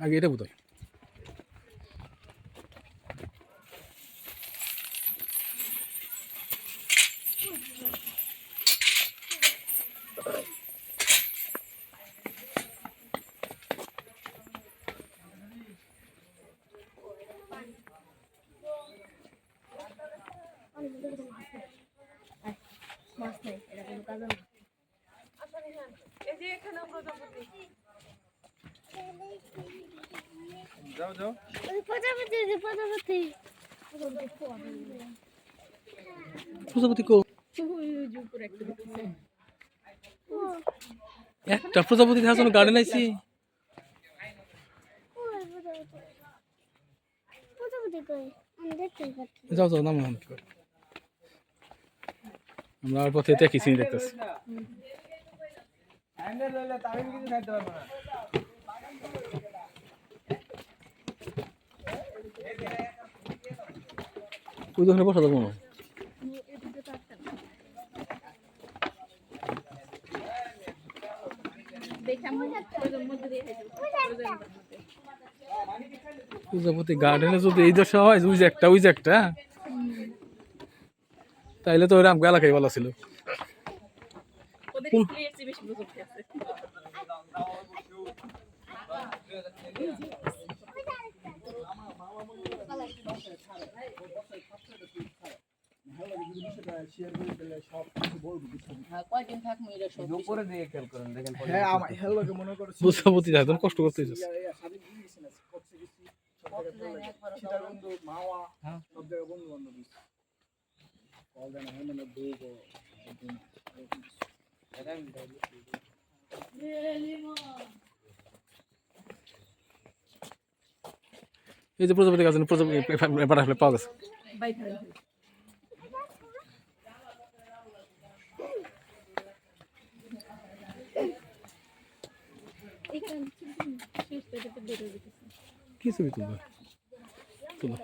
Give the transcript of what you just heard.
আগে এটা বোধ হয়। মাছ নাই, এটা কোনো কাজ না। এই যে এখানে প্রজাপতি। যাও যাও। প্রজাপতি প্রজাপতি কো একটা প্রজাপতি দেখার জন্য গার্ডেন আইছি। যাও যাও নাম নাম কি করে আমরা আর পথে এটা কিছুই দেখতেছি। হ্যান্ডেল লইলে তামিম কিছু খাইতে পারবে না। ওই দোকানে বসা যাবো না। প্রজাপতি গার্ডেনে যদি এই দশা হয় ওই যে একটা তাইলে তো ওরা আমাকে এলাকায় ভালো ছিল। কয়দিন থাকবো এটা সব উপরে দিয়ে খেয়াল করেন দেখেন। হ্যাঁ আমার হেলকে মনে করো প্রজাপতি একদম কষ্ট করতে হইতেছে। সীতাকুণ্ড মাওয়া সব জায়গায় বন্ধু বান্ধব কল দেন হয় মানে দুই এই যে প্রজাপতি গাছ প্রজাপতি বাটারফ্লাই পাওয়া গেছে। কি ছবি তুলবে তুলো